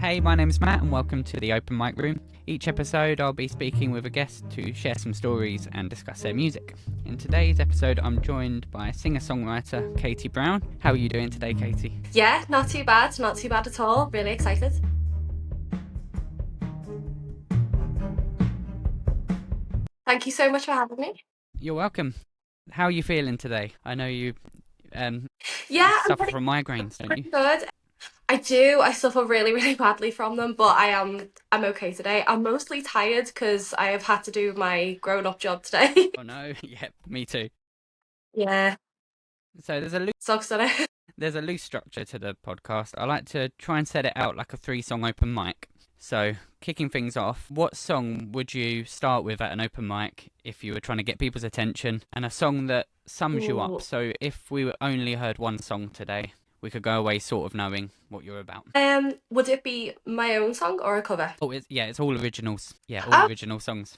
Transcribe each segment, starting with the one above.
Hey, my name's Matt and welcome to the Open Mic Room. Each episode I'll be speaking with a guest to share some stories and discuss their music. In today's episode I'm joined by singer-songwriter Katie Brown. How are you doing today, Katie? Yeah, not too bad at all. Really excited. Thank you so much for having me. You're welcome. How are you feeling today? I know you Yeah, I'm suffer from migraines, don't you? pretty good. I do. I suffer really, really badly from them, but I'm okay today. I'm mostly tired because I have had to do my grown-up job today. Oh no, yep, me too. Yeah, So sucks, doesn't it? there's a loose structure to the podcast. I like to try and set it out like a 3-song open mic. So, kicking things off, what song would you start with at an open mic if you were trying to get people's attention? And a song that sums you Ooh. up. So, if we only heard one song today, we could go away sort of knowing what you're about. Would it be my own song or a cover? Oh, it's all originals. Yeah, all Oh, original songs.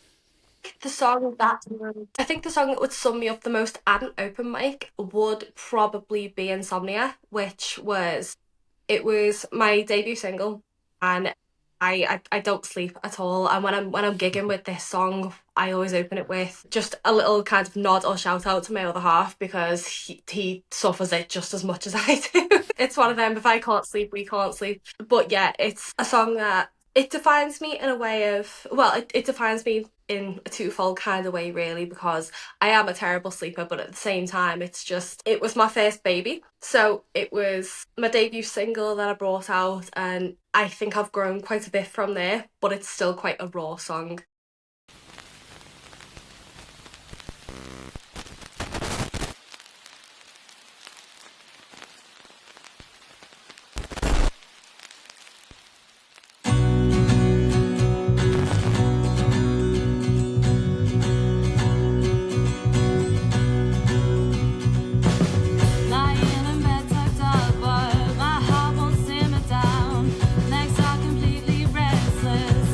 I think the song that would sum me up the most at an open mic would probably be Insomnia, it was my debut single, and I don't sleep at all. And when I'm gigging with this song, I always open it with just a little kind of nod or shout out to my other half because he suffers it just as much as I do. It's one of them. If I can't sleep, we can't sleep. But yeah, it's a song that it defines me in a way of it defines me in a twofold kind of way really because I am a terrible sleeper, but at the same time it was my first baby, so it was my debut single that I brought out, and I think I've grown quite a bit from there, but it's still quite a raw song.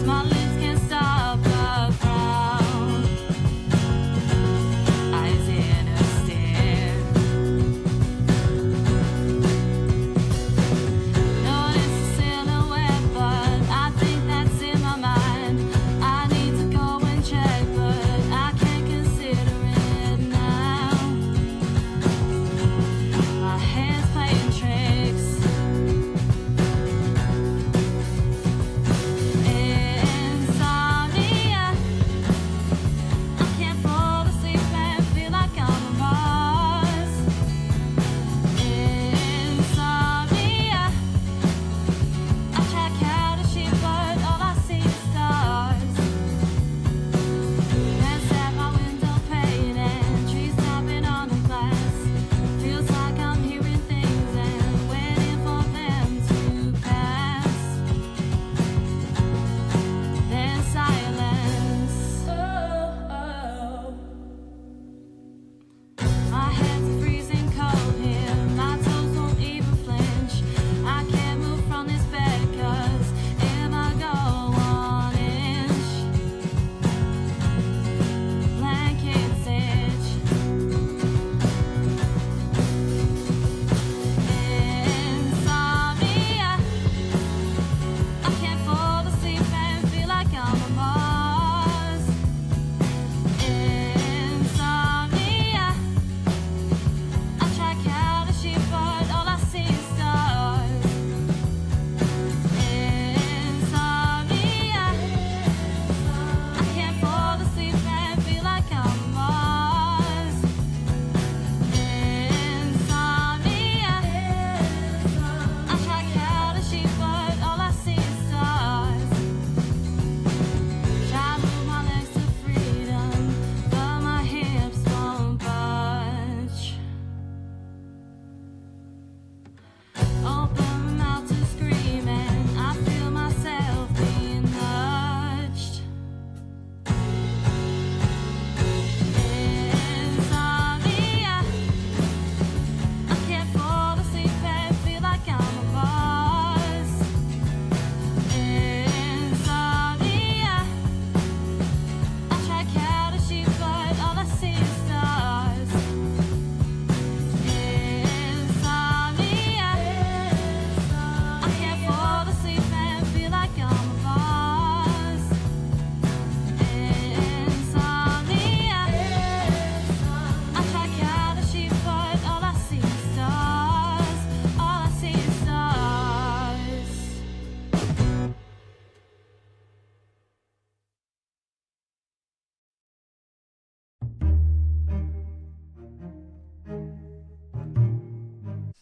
My lips can't stop.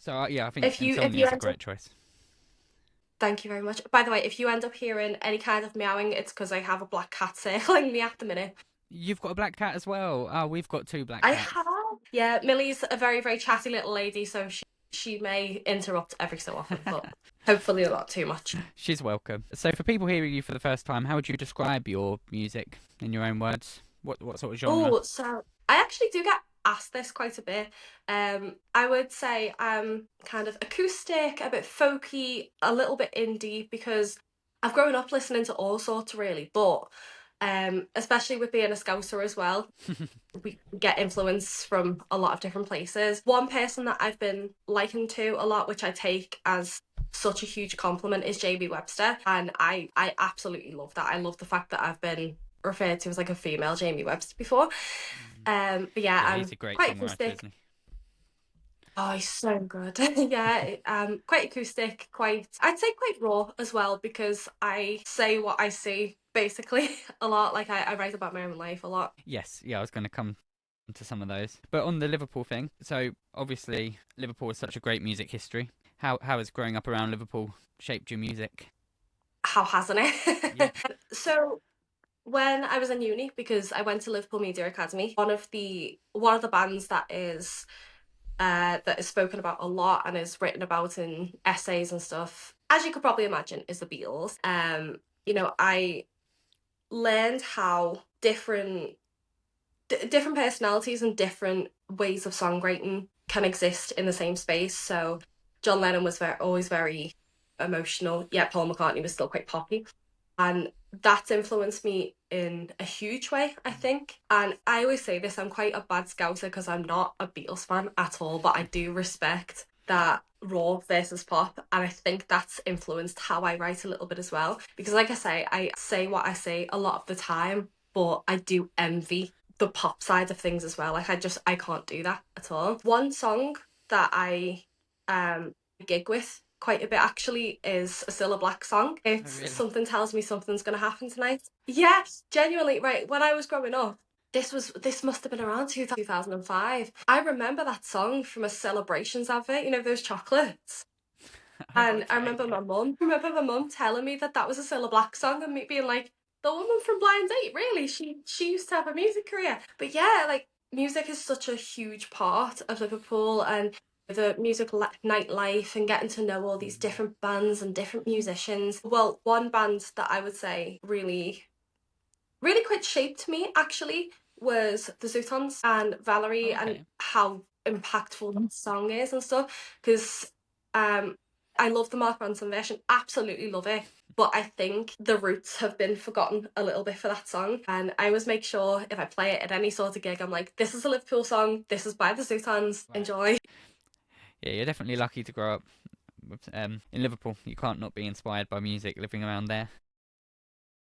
So yeah, I think If Insomnia you is a end up, great choice. thank you very much. By the way, if you end up hearing any kind of meowing, it's because I have a black cat circling me at the minute. You've got a black cat as well. Oh, we've got two black I cats. have. Yeah, Millie's a very, very chatty little lady, so she may interrupt every so often, but hopefully not too much. She's welcome. So for people hearing you for the first time, how would you describe your music in your own words? What sort of genre? Oh, so I actually do get asked this quite a bit. I would say I'm kind of acoustic, a bit folky, a little bit indie because I've grown up listening to all sorts really, but especially with being a Scouser as well, we get influence from a lot of different places. One person that I've been likened to a lot, which I take as such a huge compliment, is JB Webster, and I absolutely love that. I love the fact that I've been referred to as like a female Jamie Webster before. But yeah, Yeah, he's I'm a great quite songwriter, acoustic. isn't Oh, he's so good. Yeah, quite acoustic, quite I'd say quite raw as well because I say what I see basically a lot. Like I write about my own life a lot. he? Yes, yeah, I was going to come to some of those. But on the Liverpool thing, so obviously Liverpool has such a great music history. How has growing up around Liverpool shaped your music? How hasn't Yeah. it? So when I was in uni, because I went to Liverpool Media Academy, one of the bands that is spoken about a lot and is written about in essays and stuff, as you could probably imagine, is the Beatles. I learned how different personalities and different ways of songwriting can exist in the same space. So John Lennon was always very emotional, yet Paul McCartney was still quite poppy. And that's influenced me in a huge way, I think. And I always say this, I'm quite a bad scouser because I'm not a Beatles fan at all, but I do respect that raw versus pop. And I think that's influenced how I write a little bit as well. Because like I say what I say a lot of the time, but I do envy the pop side of things as well. Like I can't do that at all. One song that I gig with quite a bit actually is a Cilla Black song. Oh, It's really? Something Tells Me Something's Gonna Happen Tonight. Yes, genuinely, right. When I was growing up, this must have been around 2005. I remember that song from a celebrations advert, you know, those chocolates. And I Okay, yeah. remember my mum telling me that that was a Cilla Black song and me being like, the woman from Blind Date, really? She used to have a music career. But yeah, like music is such a huge part of Liverpool and the nightlife and getting to know all these different bands and different musicians. Well, one band that I would say really, really quite shaped me actually was the Zootons and Oh, Valerie and okay. how impactful that song is and stuff. Because um, I love the Mark Ronson version, absolutely love it. But I think the roots have been forgotten a little bit for that song. And I always make sure if I play it at any sort of gig, I'm like, this is a Liverpool song, this is by the Zootons, Right. enjoy. Yeah, you're definitely lucky to grow up in Liverpool. You can't not be inspired by music living around there.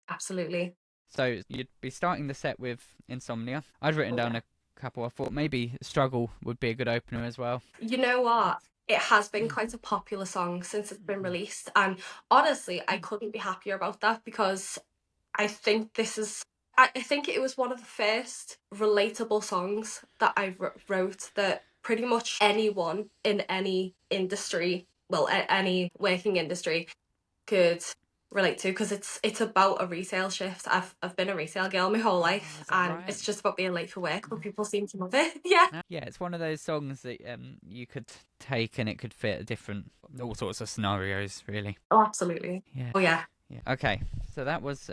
Absolutely. So you'd be starting the set with Insomnia. I'd written Oh, down yeah. a couple. I thought maybe Struggle would be a good opener as well. You know what? It has been quite a popular song since it's been released. And honestly, I couldn't be happier about that because I think I think it was one of the first relatable songs that I wrote that pretty much anyone in any industry, well, any working industry could relate to because it's about a retail shift. I've been a retail girl my whole Oh, life is that and right? it's just about being late for work, but people seem to love it. Yeah. Yeah, it's one of those songs that you could take and it could fit a different all sorts of scenarios, really. Oh, absolutely. Yeah. Oh, yeah. Yeah. Okay, so that was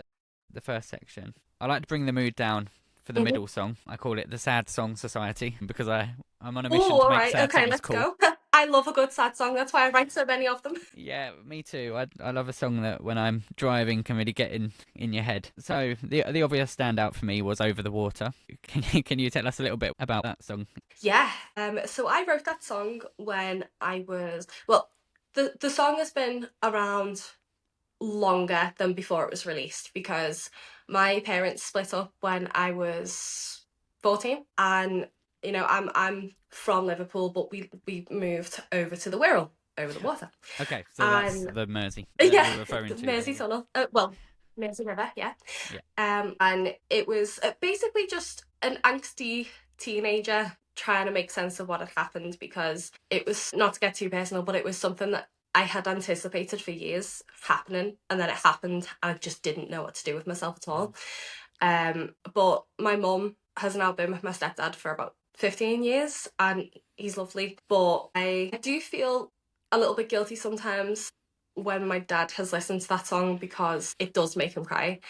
the first section. I like to bring the mood down for the Mhm. middle song. I call it the Sad Song Society because I'm on a mission Oh, to all make right. sad Okay, songs let's cool. go. I love a good sad song. That's why I write so many of them. Yeah, me too. I love a song that when I'm driving can really get in your head. So the obvious standout for me was Over the Water. Can you tell us a little bit about that song? Yeah. So I wrote that song when I was well. The song has been around longer than before it was released because my parents split up when I was 14 and I'm from Liverpool but we moved over to the Wirral over the water Okay, so that's and the Mersey that yeah you're referring the to there. Mersey Yeah. Tunnel Mersey River, yeah. Yeah. And it was basically just an angsty teenager trying to make sense of what had happened, because it was, not to get too personal, but it was something that I had anticipated for years happening, and then it happened and I just didn't know what to do with myself at all. But my mum has now been with my stepdad for about 15 years and he's lovely. But I do feel a little bit guilty sometimes when my dad has listened to that song, because it does make him cry.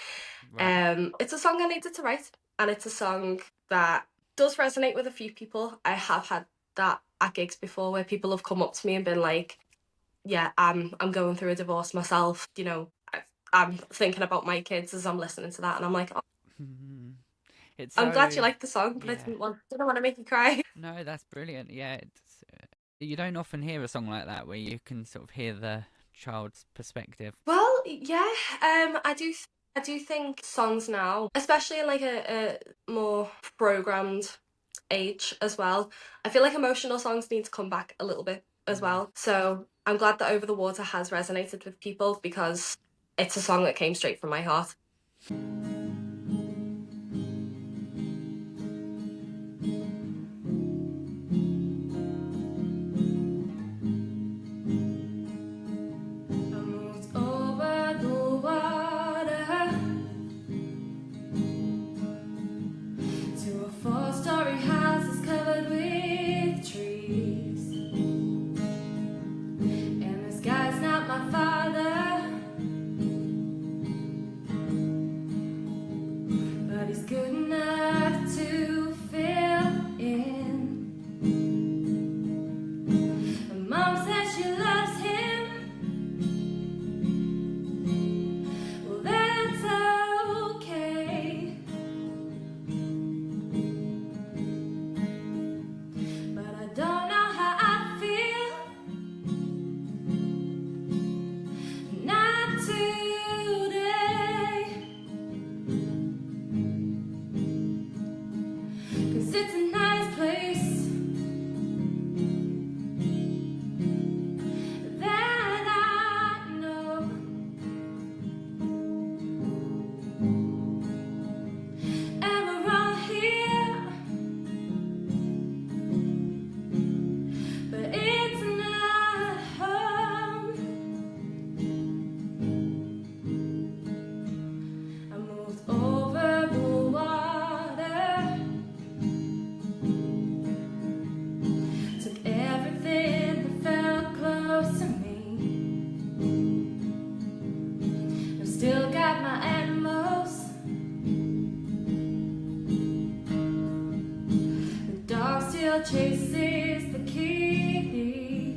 Right. It's a song I needed to write, and it's a song that does resonate with a few people. I have had that at gigs before where people have come up to me and been like, yeah, I'm going through a divorce myself, you know, I'm thinking about my kids as I'm listening to that, and I'm like, oh, It's I'm glad so, you like the song, but I yeah. didn't want to make you cry. No, that's brilliant. Yeah, you don't often hear a song like that where you can sort of hear the child's perspective. Well, yeah, I do think songs now, especially in like a more programmed age as well, I feel like emotional songs need to come back a little bit as Mm. well. So I'm glad that Over the Water has resonated with people, because it's a song that came straight from my heart. Chases the key.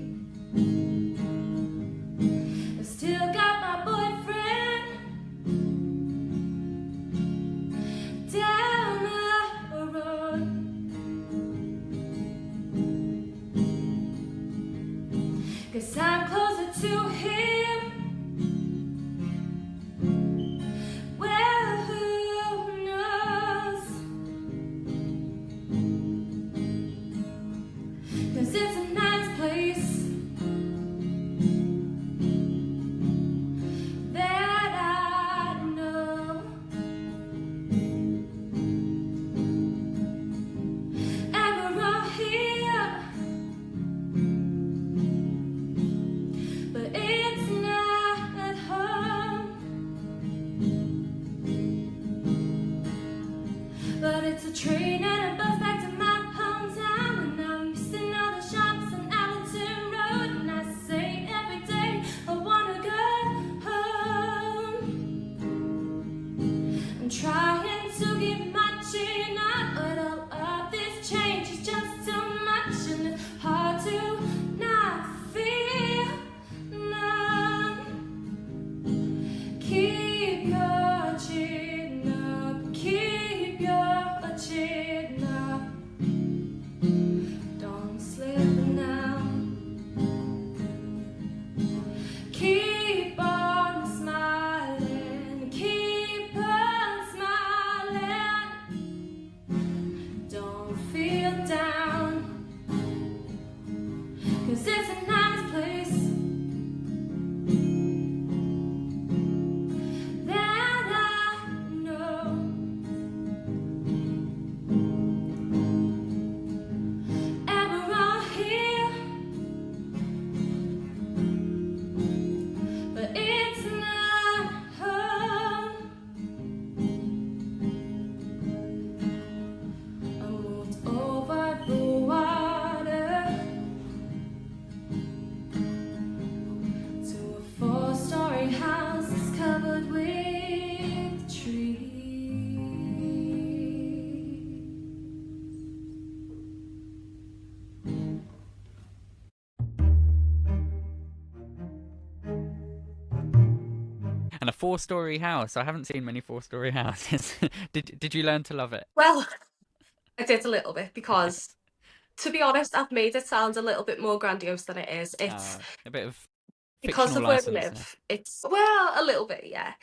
I've still got my boyfriend down the road. 'Cause I'm closer to him. Well, who knows? 'Cause it's a nice place that I know. And we're all here, but it's not at home. But it's a train and a bus back to my hometown, and I'm missing all the shops on Allenton Road. And I say every day I wanna go home. I'm trying to get my chin up, but all of this change is just too much, and it's hard to not feel numb. Keep your chin up, keep your chin up. Don't slip now. Keep on smiling, keep on smiling. Don't feel down, 'cause it's a nice place that I 4-story house. I haven't seen many 4-story houses. Did you learn to love it? Well, I did a little bit because, to be honest, I've made it sound a little bit more grandiose than it is. It's A bit of because fictional of where we license there. live. It's, well, a little bit, yeah.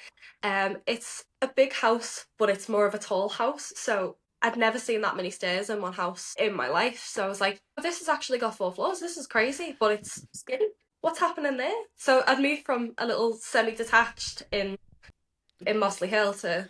It's a big house, but it's more of a tall house. So I'd never seen that many stairs in one house in my life. So I was like, oh, this has actually got 4 floors. This is crazy, but it's skinny. What's happening there? So I'd moved from a little semi-detached in Mossley Hill to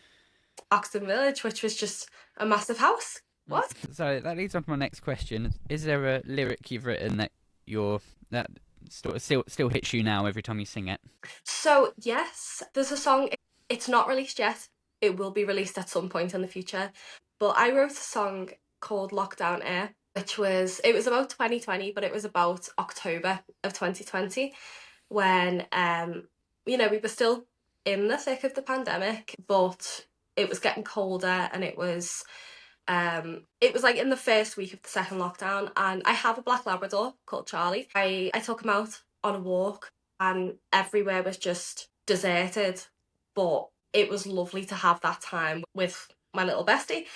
Oxton Village, which was just a massive house. What? So that leads on to my next question. Is there a lyric you've written that sort of still hits you now every time you sing it? So yes, there's a song. It's not released yet. It will be released at some point in the future. But I wrote a song called Lockdown Air, which it was about 2020, but it was about October of 2020 when we were still in the thick of the pandemic, but it was getting colder and it was like in the first week of the second lockdown, and I have a black Labrador called Charlie. I took him out on a walk and everywhere was just deserted, but it was lovely to have that time with my little bestie.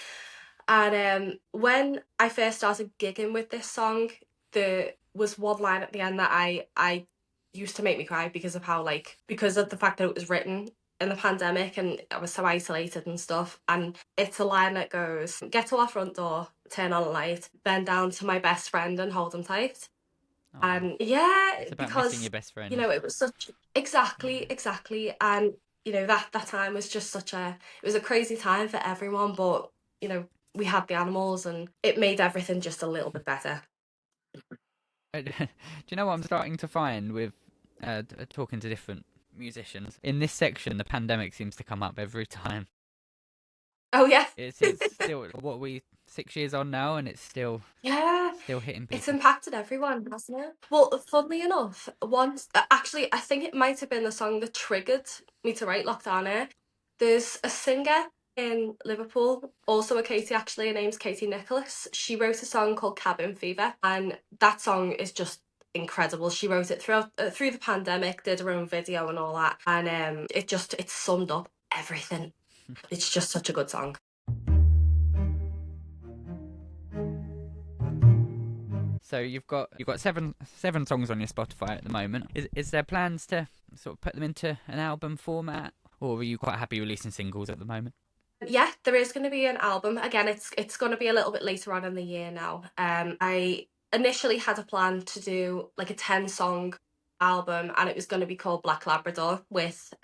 And when I first started gigging with this song, there was one line at the end that I used to make me cry because of the fact that it was written in the pandemic and I was so isolated and stuff. And it's a line that goes, get to our front door, turn on a light, bend down to my best friend and hold him tight. Oh, And yeah, it's about missing because your best friend. it was such exactly, and that time was just it was a crazy time for everyone, but we had the animals and it made everything just a little bit better. Do you know what I'm starting to find with talking to different musicians? In this section, the pandemic seems to come up every time. Oh yeah. It's still, what are we, 6 years on now, and it's still Yeah, hitting it's people. impacted everyone, hasn't it? Well, funnily enough, actually, I think it might have been the song that triggered me to write Lockdown Air. There's a singer in Liverpool, also a Katie, actually, her name's Katie Nicholas. She wrote a song called Cabin Fever, and that song is just incredible. She wrote it through the pandemic, did her own video and all that, and it summed up everything. It's just such a good song. So you've got seven songs on your Spotify at the moment. Is there plans to sort of put them into an album format, or are you quite happy releasing singles at the moment? Yeah, there is going to be an album. Again, it's going to be a little bit later on in the year now. I initially had a plan to do like a 10-song album, and it was going to be called Black Labrador, with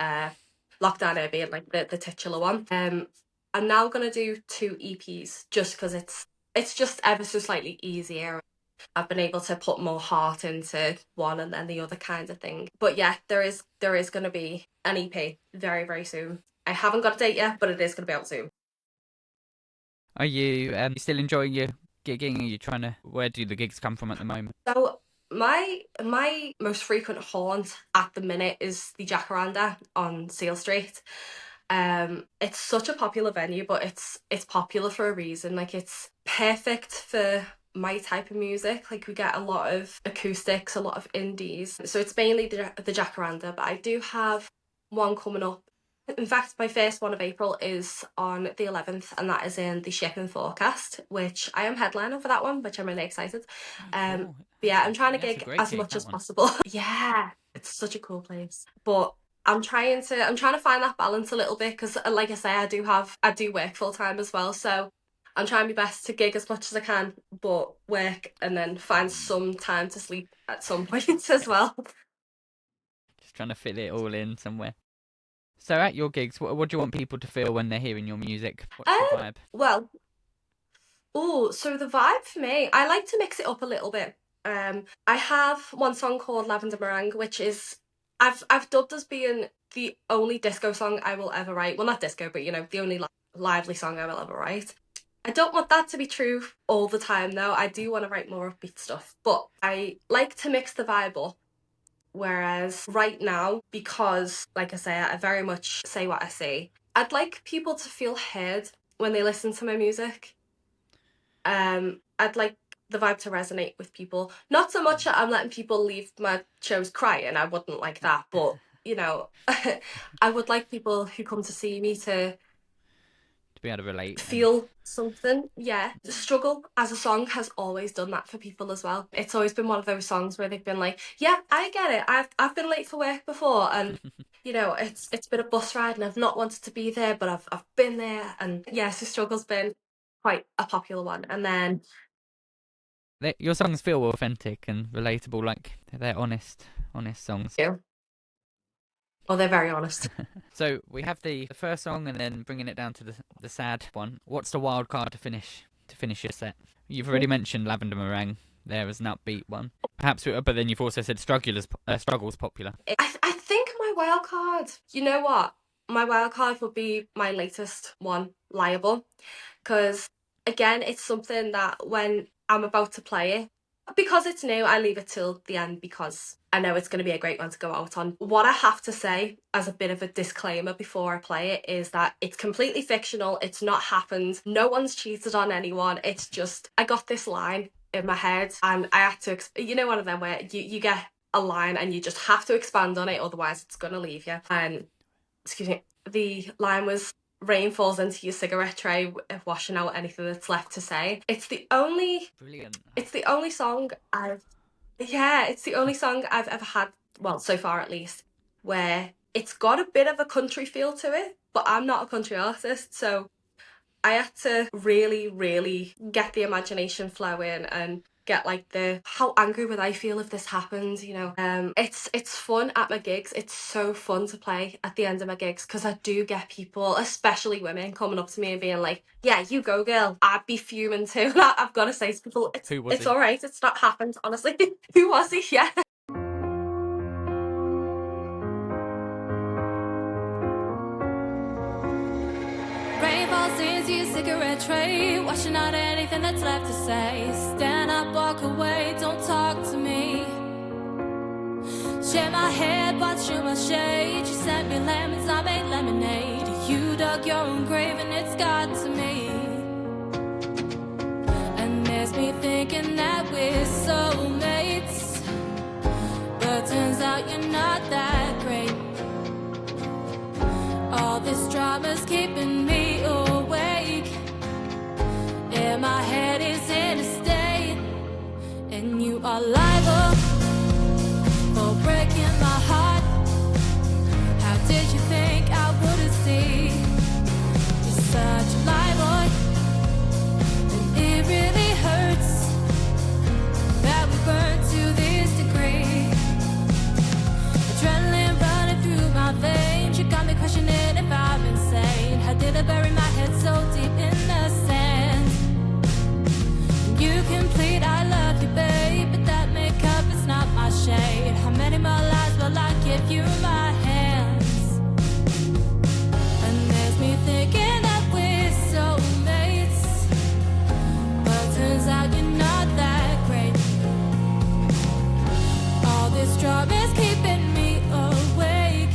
Lockdown Air being like the titular one. I'm now going to do 2 EPs just because it's just ever so slightly easier. I've been able to put more heart into one and then the other kind of thing. But yeah, there is going to be an EP very, very soon. I haven't got a date yet, but it is going to be out soon. Are you still enjoying your gigging? Are you trying to? Where do the gigs come from at the moment? So my most frequent haunt at the minute is the Jacaranda on Seal Street. It's such a popular venue, but it's popular for a reason. Like, it's perfect for my type of music. Like, we get a lot of acoustics, a lot of indies. So it's mainly the Jacaranda, but I do have one coming up. In fact, my first one of April is on the 11th, and that is in the Shipping Forecast, which I am headliner for that one, which I'm really excited. Cool. But yeah, I'm trying to That's a gig great as gig, much that as one. possible. Yeah, it's such a cool place. But I'm trying to find that balance a little bit because, like I say, I do work full time as well. So I'm trying my best to gig as much as I can, but work and then find some time to sleep at some point as well. Just trying to fit it all in somewhere. So at your gigs, what do you want people to feel when they're hearing your music? What's the vibe? Well, so the vibe for me, I like to mix it up a little bit. I have one song called Lavender Meringue, which is I've dubbed as being the only disco song I will ever write. Well, not disco, but the only lively song I will ever write. I don't want that to be true all the time, though. I do want to write more upbeat stuff, but I like to mix the vibe up. Whereas right now, because, like I say, I very much say what I say, I'd like people to feel heard when they listen to my music. I'd like the vibe to resonate with people. Not so much that I'm letting people leave my shows crying. I wouldn't like that, but you know, I would like people who come to see me to be able to relate. Feel something. Yeah. The Struggle as a song has always done that for people as well. It's always been one of those songs where they've been like, yeah, I get it. I've been late for work before, and you know, it's been a bus ride and I've not wanted to be there, but I've been there. And yes, The Struggle's been quite a popular one. And then your songs feel authentic and relatable, like they're honest songs. yeah. Oh, they're very honest. So we have the first song, and then bringing it down to the sad one. What's the wild card to finish your set? You've already mentioned Lavender Meringue there as an upbeat one. Perhaps, but then you've also said Struggles popular. I think my wild card, you know what? My wild card would be my latest one, Liable. Because, again, it's something that when I'm about to play it, because it's new, I leave it till the end because I know it's going to be a great one to go out on. What I have to say as a bit of a disclaimer before I play it is that it's completely fictional. It's not happened. No one's cheated on anyone. It's just, I got this line in my head and I had to, you know, one of them where you get a line and you just have to expand on it, otherwise it's going to leave you. And, excuse me, the line was, rain falls into your cigarette tray, washing out anything that's left to say. It's the only Brilliant. It's the only song I've ever had, well, so far at least, where it's got a bit of a country feel to it, but I'm not a country artist, so I had to really, really get the imagination flowing and get like how angry would I feel if this happened, you know. It's fun at my gigs. It's so fun to play at the end of my gigs because I do get people, especially women, coming up to me and being like, yeah, you go girl. I'd be fuming too. I've got to say to people, it's all right, it's not happened, honestly. Who was he? Yeah. Rain falls into your cigarette tray, washing out anything that's left to say. Stand up, walk away, don't talk to me. Share my head, watch through my shade. You sent me lemons, I made lemonade. You dug your own grave and it's got to me. And there's me thinking that we're soulmates, but turns out you're not that great. All this drama's keeping me awake, and my head is in a state. And you are liable for breaking my heart. How did you think I wouldn't see? You're such a lie, boy, and it really hurts that we burned to this degree. Adrenaline running through my veins, you got me questioning if I'm insane. How did I bury my head so deep in the sand? You complete, I love you, babe, but that makeup is not my shade. How many more lies will I give you my hands? And there's me thinking that we're soulmates, but turns out you're not that great. All this drama's keeping me awake,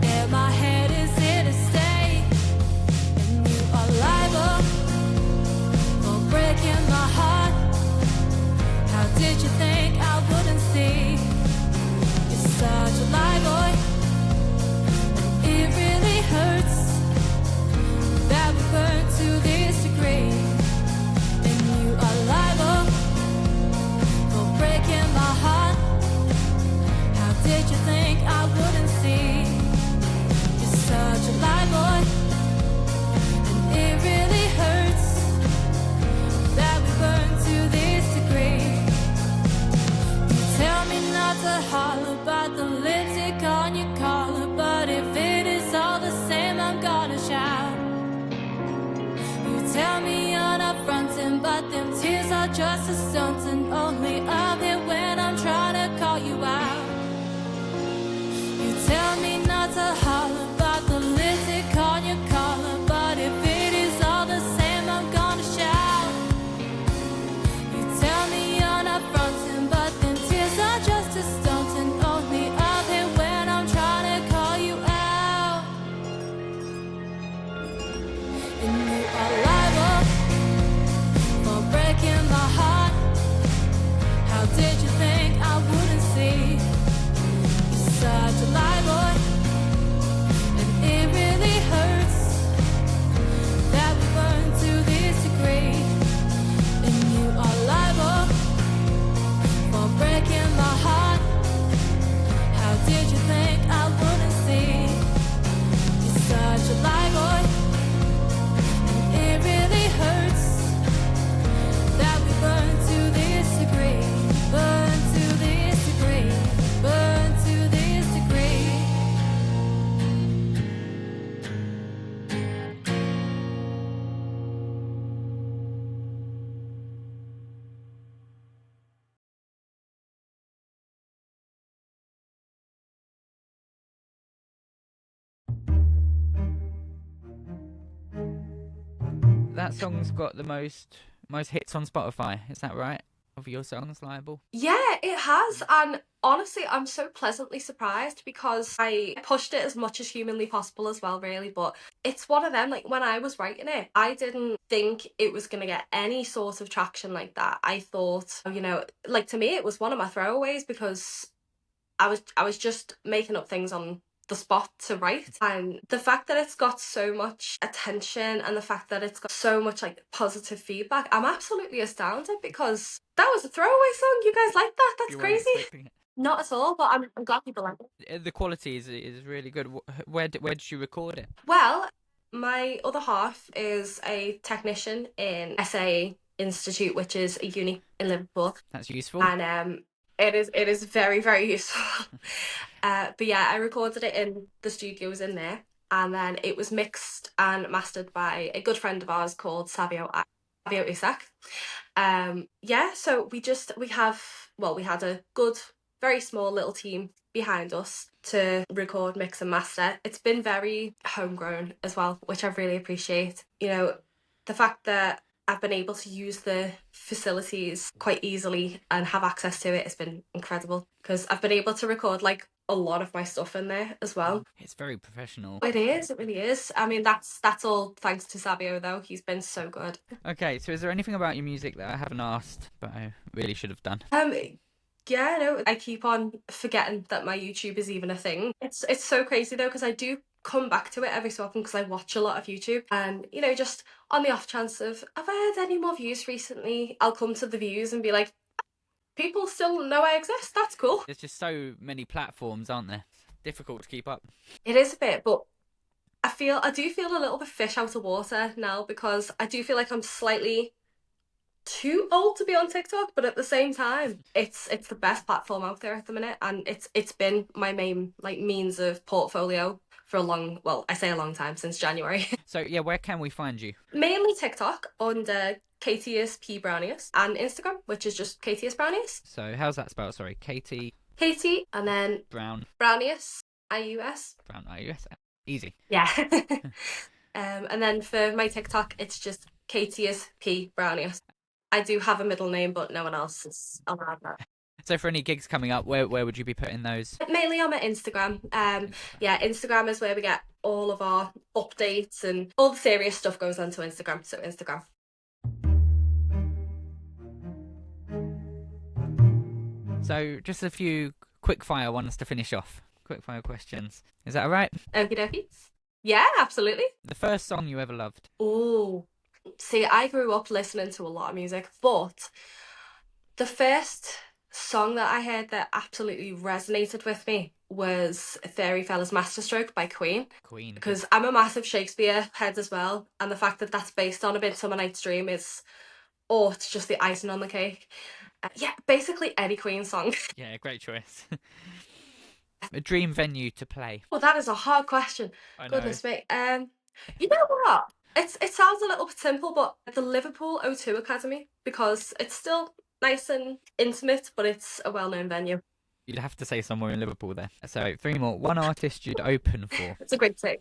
and my head is in a state. And you are liable for breaking my heart. How did you think I wouldn't see? You're such a lie, boy, and it really hurts that we burned to this degree. And you are liable for breaking my heart. How did you think I wouldn't see? You're such a lie, boy, and it really hurts that we burned to this degree. You tell me not to holler about the lipstick on your collar, but if it is all the same, I'm gonna shout. You tell me you're not fronting, but them tears are just a stunt, and only I'm here when I'm trying to call you out. You tell me not to holler about the lipstick on your collar, but if it is all the same, I'm gonna shout. You tell me you're not fronting, but them tears are just a stunt, and only I'm here when I'm trying to call you out. And you are liable for breaking my heart. How did that song's got the most hits on Spotify. Is that right? Of your songs, Liable? Yeah, it has. And honestly, I'm so pleasantly surprised because I pushed it as much as humanly possible as well, really. But it's one of them, like when I was writing it, I didn't think it was going to get any sort of traction like that. I thought, like to me, it was one of my throwaways because I was just making up things on the spot to write, and the fact that it's got so much attention and the fact that it's got so much like positive feedback, I'm absolutely astounded because that was a throwaway song. You guys like that? That's You weren't crazy. expecting it. Not at all, but I'm glad people like it. The quality is really good. Where did you record it? Well, my other half is a technician in SA Institute, which is a uni in Liverpool. That's useful. And it is very, very useful. But yeah, I recorded it in the studios in there, and then it was mixed and mastered by a good friend of ours called Savio Isak. Yeah, so we had a good, very small little team behind us to record, mix and master. It's been very homegrown as well, which I really appreciate. The fact that I've been able to use the facilities quite easily and have access to it has been incredible because I've been able to record like a lot of my stuff in there as well. It's very professional. It really is. I mean, that's all thanks to Savio though. He's been so good. Okay, so is there anything about your music that I haven't asked, but I really should have done? Yeah, no, I keep on forgetting that my YouTube is even a thing. It's so crazy though because I do come back to it every so often because I watch a lot of YouTube, and just on the off chance of have I had any more views recently, I'll come to the views and be like, people still know I exist. That's cool. There's just so many platforms, aren't there? Difficult to keep up. It is a bit, but I do feel a little bit fish out of water now because I do feel like I'm slightly too old to be on TikTok, but at the same time, it's the best platform out there at the minute, and it's been my main like means of portfolio for I say a long time, since January. So yeah, where can we find you? Mainly TikTok under KTSP Brownius, and Instagram, which is just KTS Brownius. So how's that spelled? Sorry, Katie Katie and then Brown Brownius, IUS. Brown IUS. Easy. Yeah. And then for my TikTok, it's just KTSP Brownius. I do have a middle name, but no one else is allowed that. So for any gigs coming up, where would you be putting those? Mainly on my Instagram. Yeah, Instagram is where we get all of our updates, and all the serious stuff goes onto Instagram. So Instagram. So just a few quick fire ones to finish off. Quick fire questions. Is that all right? Okie dokie. Yeah, absolutely. The first song you ever loved? Oh, see, I grew up listening to a lot of music, but the first song that I heard that absolutely resonated with me was Fairy Fella's Masterstroke by Queen. Queen. Because I'm a massive Shakespeare head as well, and the fact that that's based on A Midsummer Night's Dream it's just the icing on the cake. Yeah, basically any Queen song. Yeah, great choice. A dream venue to play? Well, that is a hard question. I know. Goodness me. You know what? It sounds a little bit simple, but the Liverpool O2 Academy, because it's still nice and intimate, but it's a well-known venue. You'd have to say somewhere in Liverpool there. So 3 more. One artist you'd open for? It's a great thing.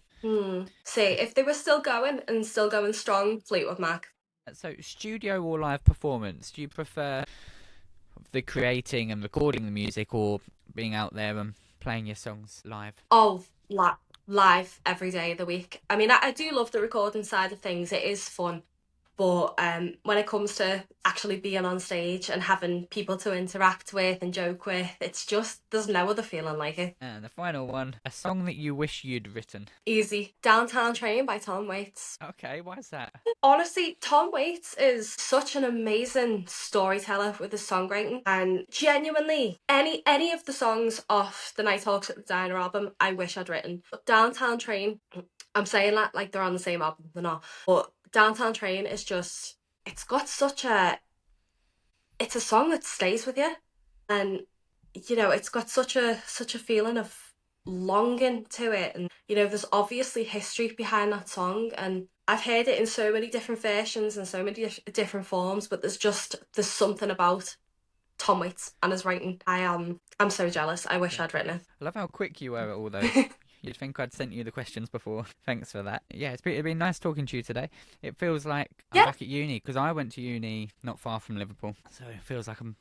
See, if they were still going and still going strong, Fleetwood Mac. So studio or live performance? Do you prefer the creating and recording the music, or being out there and playing your songs live? Oh, live every day of the week. I mean, I do love the recording side of things. It is fun. But when it comes to actually being on stage and having people to interact with and joke with, it's just, there's no other feeling like it. And the final one, a song that you wish you'd written? Easy. Downtown Train by Tom Waits. Okay, why is that? Honestly, Tom Waits is such an amazing storyteller with his songwriting, and genuinely, any of the songs off the Nighthawks at the Diner album, I wish I'd written. But Downtown Train, I'm saying that like they're on the same album, they're not. But Downtown Train is just, it's got it's a song that stays with you, and it's got such a feeling of longing to it, and there's obviously history behind that song, and I've heard it in so many different versions and so many different forms, but there's something about Tom Waits and his writing. I'm so jealous. I wish I'd written it. I love how quick you were at all those. You'd think I'd sent you the questions before. Thanks for that. Yeah, it's been nice talking to you today. It feels like I'm Yeah. back at uni, because I went to uni not far from Liverpool. So it feels like I'm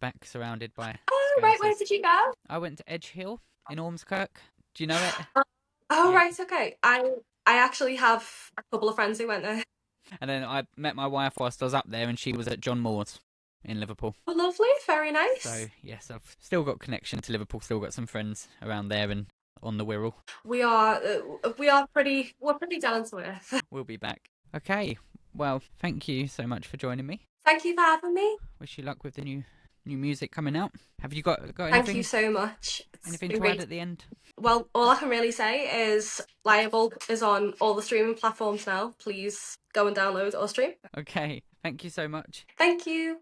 back surrounded by Oh, right. Where Scousers. did you go? I went to Edge Hill in Ormskirk. Do you know it? Oh, Yeah. right. Okay. I actually have a couple of friends who went there. And then I met my wife whilst I was up there, and she was at John Moore's in Liverpool. Oh, lovely. Very nice. So yes, I've still got connection to Liverpool. Still got some friends around there and on the Wirral. We're pretty down to earth. We'll be back. Okay. Well, thank you so much for joining me. Thank you for having me. Wish you luck with the new music coming out. Have you got anything? Thank you so much. Anything to add at the end? Well, all I can really say is Liable is on all the streaming platforms now. Please go and download or stream. Okay. Thank you so much. Thank you.